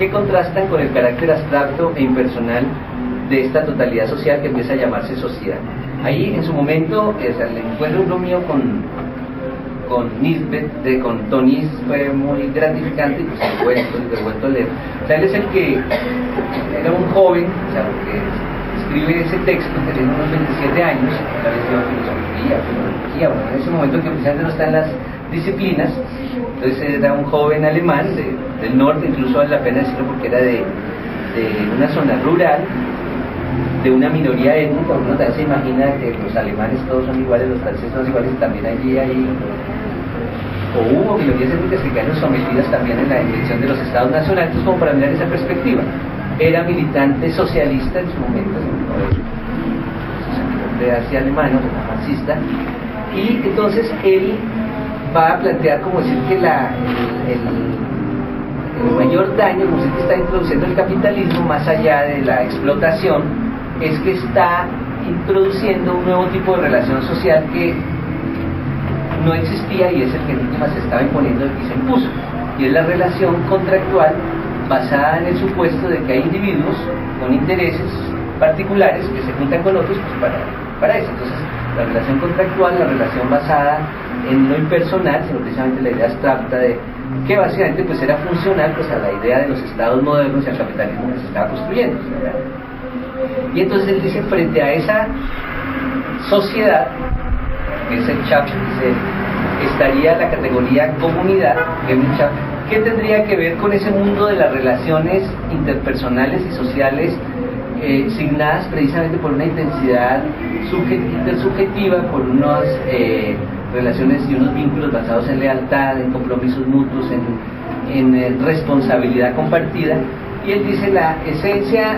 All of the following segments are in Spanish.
que contrastan con el carácter abstracto e impersonal de esta totalidad social que empieza a llamarse sociedad. Ahí en su momento, el encuentro mío con Nisbet, con Tonis, fue muy gratificante y pues he vuelto a leer. O sea, él es el que era un joven, o sea, que escribe ese texto que tiene unos 27 años, tal vez lleva filosofía, bueno, en ese momento que precisamente no está en las disciplinas. Entonces era un joven alemán del norte, incluso vale la pena decirlo porque era de una zona rural, de una minoría étnica. Uno también se imagina que los alemanes todos son iguales, los franceses son iguales, y también allí hay o hubo minorías étnicas que quedaron sometidas también en la dirección de los estados nacionales. Entonces, como para mirar esa perspectiva, era militante socialista en su momento, de hacia alemán, marxista, y entonces él va a plantear como decir que el mayor daño, como decir que está introduciendo el capitalismo más allá de la explotación, es que está introduciendo un nuevo tipo de relación social que no existía y es el que en última se estaba imponiendo y se impuso, y es la relación contractual basada en el supuesto de que hay individuos con intereses particulares que se juntan con otros pues para eso. Entonces la relación contractual, la relación basada en lo impersonal, sino precisamente la idea abstracta de que básicamente pues era funcional pues a la idea de los estados modernos y al capitalismo que se estaba construyendo, ¿verdad? Y entonces él dice, frente a esa sociedad, que es el Chap, dice, estaría la categoría comunidad, que tendría que ver con ese mundo de las relaciones interpersonales y sociales signadas precisamente por una intensidad intersubjetiva, por unas relaciones y unos vínculos basados en lealtad, en compromisos mutuos, en responsabilidad compartida. Y él dice, la esencia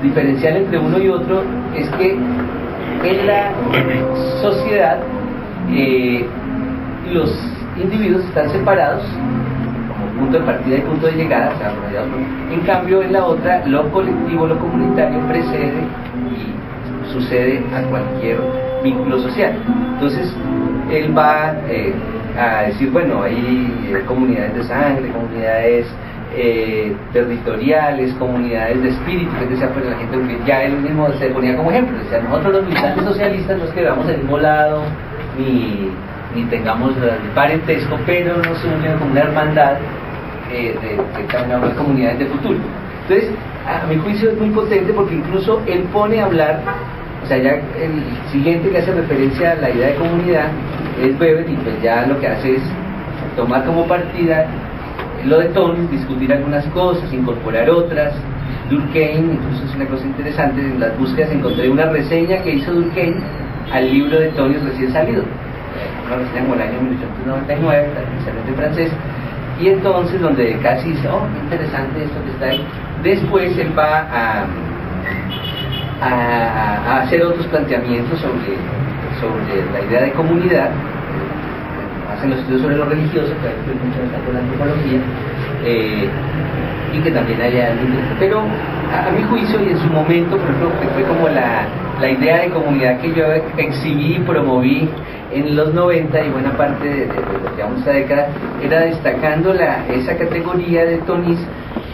diferencial entre uno y otro es que en la sociedad los individuos están separados como punto de partida y punto de llegada, o sea, en cambio en la otra lo colectivo, lo comunitario precede y sucede a cualquier vínculo social. Entonces él va a decir, bueno, hay comunidades de sangre, comunidades territoriales, comunidades de espíritu, que decía, pues la gente, porque ya él mismo se ponía como ejemplo, decía, nosotros los militantes socialistas no es que vamos del mismo lado ni tengamos parentesco, pero nos une como una hermandad de una comunidades de futuro. Entonces, a mi juicio es muy potente porque incluso él pone a hablar, o sea, ya el siguiente que hace referencia a la idea de comunidad es Weber, y pues ya lo que hace es tomar como partida lo de Tonis, discutir algunas cosas, incorporar otras. Durkheim, incluso es una cosa interesante, en las búsquedas encontré una reseña que hizo Durkheim al libro de Tonis recién salido, una reseña como el año 1899, excelente francés, y entonces donde casi dice, oh, qué interesante esto que está ahí. Después él va a hacer otros planteamientos sobre la idea de comunidad, hacen los estudios sobre lo religioso, que hay mucho con la antropología, y que también haya algo, pero a mi juicio y en su momento, por ejemplo, que fue como la idea de comunidad que yo exhibí y promoví en los 90 y buena parte de lo que llevamos esta década, era destacando esa categoría de Tonis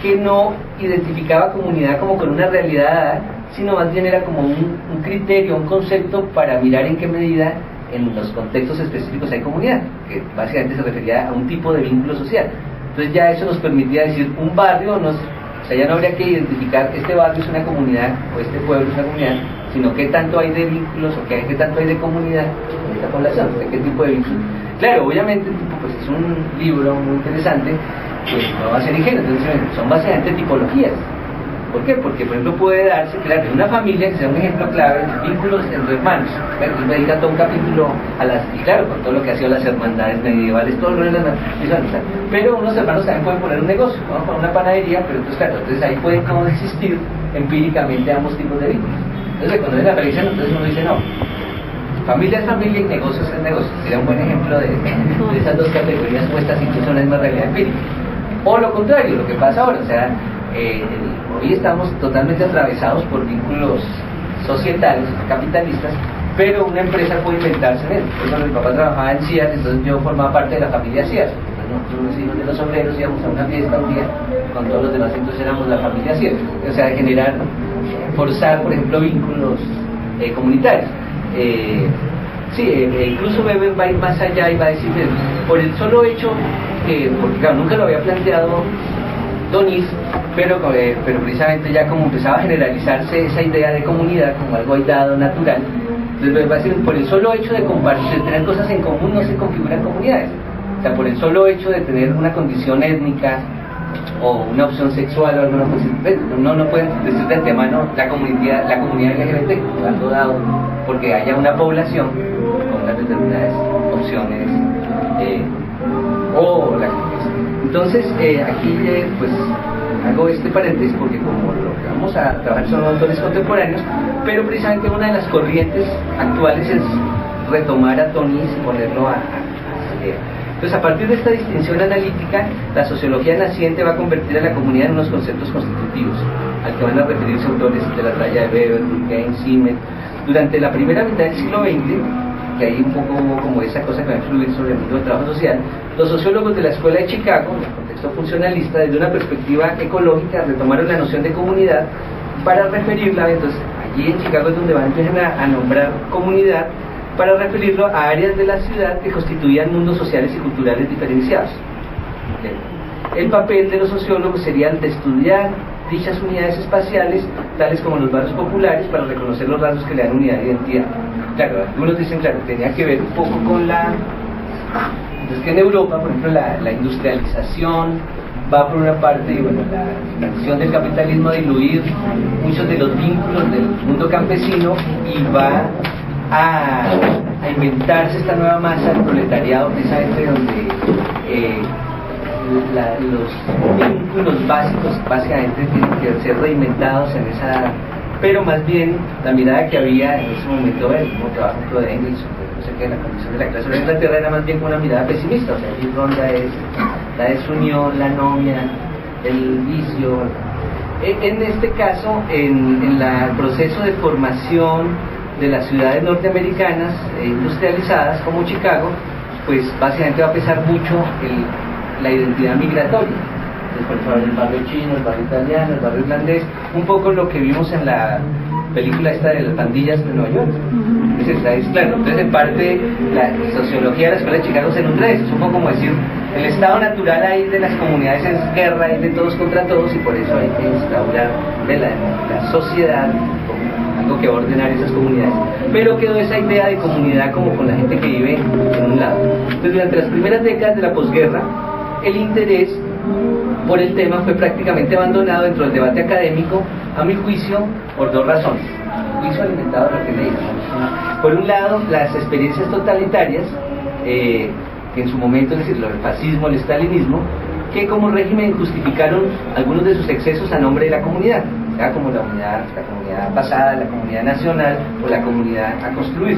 que no identificaba comunidad como con una realidad, sino más bien era como un criterio, un concepto para mirar en qué medida en los contextos específicos hay comunidad, que básicamente se refería a un tipo de vínculo social. Entonces ya eso nos permitía decir un barrio, o sea, ya no habría que identificar este barrio es una comunidad o este pueblo es una comunidad, sino qué tanto hay de vínculos o qué tanto hay de comunidad en esta población, de qué tipo de vínculos. Claro, obviamente pues es un libro muy interesante, pues no va a ser ingenuo, entonces son básicamente tipologías. ¿Por qué? Porque, por ejemplo, puede darse, claro, en una familia que sea un ejemplo clave de vínculos entre hermanos. Bueno, me dedica todo un capítulo y claro, con todo lo que ha sido las hermandades medievales, todo el rol de las hermandades. Pero unos hermanos también pueden poner un negocio, ¿no? Con una panadería, pero entonces, claro, entonces ahí pueden coexistir empíricamente ambos tipos de vínculos. Entonces, cuando ven la apariencia, entonces uno dice, no, familia es familia y negocios es negocio. Sería un buen ejemplo de esas dos categorías puestas incluso en la misma realidad empírica. O lo contrario, lo que pasa ahora, o sea, hoy estamos totalmente atravesados por vínculos societales, capitalistas, pero una empresa puede inventarse en él. Por ejemplo, mi papá trabajaba en Sears, entonces yo formaba parte de la familia Sears. nosotros los hijos de los obreros íbamos a una fiesta un día con todos los demás, entonces éramos la familia siempre. O sea, generar, forzar, por ejemplo, vínculos comunitarios. Incluso Weber va a ir más allá y va a decir, por el solo hecho que, porque claro, nunca lo había planteado Donis, pero precisamente ya como empezaba a generalizarse esa idea de comunidad como algo aislado, natural, entonces va a decir, por el solo hecho de compartir, de tener cosas en común no se configuran comunidades. O sea, por el solo hecho de tener una condición étnica o una opción sexual o alguna cosa, no pueden decir de antemano la comunidad LGBT, algo dado, porque haya una población con unas determinadas opciones entonces aquí pues hago este paréntesis porque como lo que vamos a trabajar son autores contemporáneos, pero precisamente una de las corrientes actuales es retomar a Tonis y ponerlo a leer. Entonces, a partir de esta distinción analítica, la sociología naciente va a convertir a la comunidad en unos conceptos constitutivos, al que van a referirse autores de la talla de Weber, Durkheim, Simmel. Durante la primera mitad del siglo XX, que hay un poco como esa cosa que va a influir sobre el mundo del trabajo social, los sociólogos de la Escuela de Chicago, en el contexto funcionalista, desde una perspectiva ecológica, retomaron la noción de comunidad para referirla. Entonces, allí en Chicago es donde van a nombrar comunidad para referirlo a áreas de la ciudad que constituían mundos sociales y culturales diferenciados. El papel de los sociólogos sería el de estudiar dichas unidades espaciales, tales como los barrios populares, para reconocer los rasgos que le dan unidad de identidad. Claro, algunos dicen, claro, tenía que ver un poco con entonces que en Europa, por ejemplo, la industrialización va por una parte, y bueno, la expansión del capitalismo a diluir muchos de los vínculos del mundo campesino y va a inventarse esta nueva masa del proletariado, precisamente donde los vínculos básicos básicamente tienen que ser reinventados en esa, pero más bien la mirada que había en ese momento del mismo trabajo de Engels, no sé qué, la condición de la clase obrera en Inglaterra era más bien con una mirada pesimista. O sea, aquí ronda es la desunión, la anomia, el vicio. En este caso, en el proceso de formación de las ciudades norteamericanas industrializadas como Chicago, pues básicamente va a pesar mucho la identidad migratoria. Después el barrio chino, el barrio italiano, el barrio irlandés, un poco lo que vimos en la película esta de las pandillas de Nueva York. Es claro, entonces en parte la sociología de la Escuela de Chicago se nutre de eso, es un poco como decir, el estado natural ahí de las comunidades es guerra, es de todos contra todos, y por eso hay que instaurar de la sociedad como algo que va a ordenar esas comunidades. Pero quedó esa idea de comunidad como con la gente que vive en un lado. Entonces durante las primeras décadas de la posguerra, el interés por el tema fue prácticamente abandonado dentro del debate académico, a mi juicio, por dos razones. El juicio alimentado de lo que leímos. Por un lado, las experiencias totalitarias, que en su momento, es decir, el fascismo, el estalinismo, que como régimen justificaron algunos de sus excesos a nombre de la comunidad, sea como la comunidad pasada, la comunidad nacional o la comunidad a construir.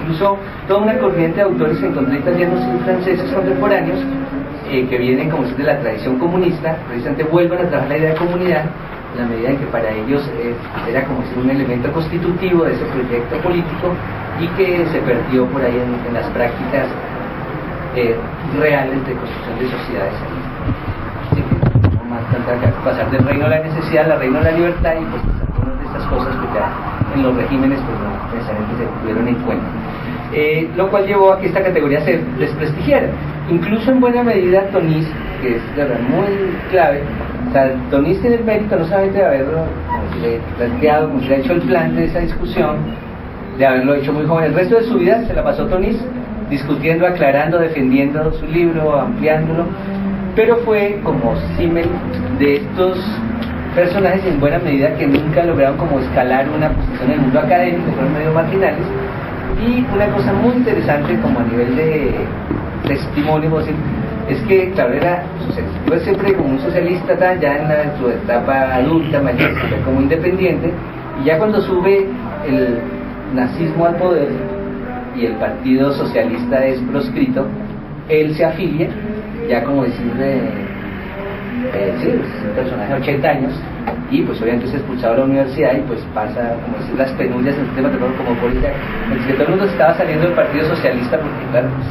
Incluso toda una corriente de autores que encontré italianos y franceses contemporáneos que vienen como de la tradición comunista, precisamente vuelven a trabajar la idea de comunidad, en la medida en que para ellos era como si un elemento constitutivo de ese proyecto político y que se perdió por ahí en las prácticas reales de construcción de sociedades. Así que no más pasar del reino de la necesidad al reino de la libertad, y pues algunas de estas cosas que ya en los regímenes pues no necesariamente se tuvieron en cuenta. Lo cual llevó a que esta categoría se desprestigiara. Incluso en buena medida Tonis, que es de verdad muy clave, o sea, Tonis tiene el mérito no solamente de haberlo planteado, como se le ha hecho el plan de esa discusión, de haberlo hecho muy joven. El resto de su vida se la pasó Tonis discutiendo, aclarando, defendiendo su libro, ampliándolo, pero fue como Simmel de estos personajes en buena medida que nunca lograron como escalar una posición en el mundo académico, fueron medio marginales. Y una cosa muy interesante como a nivel de testimonio, es que claro, era socialista, fue siempre como un socialista ya en su etapa adulta, mayor, como independiente, y ya cuando sube el nazismo al poder y el partido socialista es proscrito, él se afilia, ya como decir sí, es un personaje de 80 años, y pues obviamente es expulsado de la universidad y pues pasa, como decir, las penurias en el tema de como política, en que todo el mundo estaba saliendo del partido socialista porque claro, pues,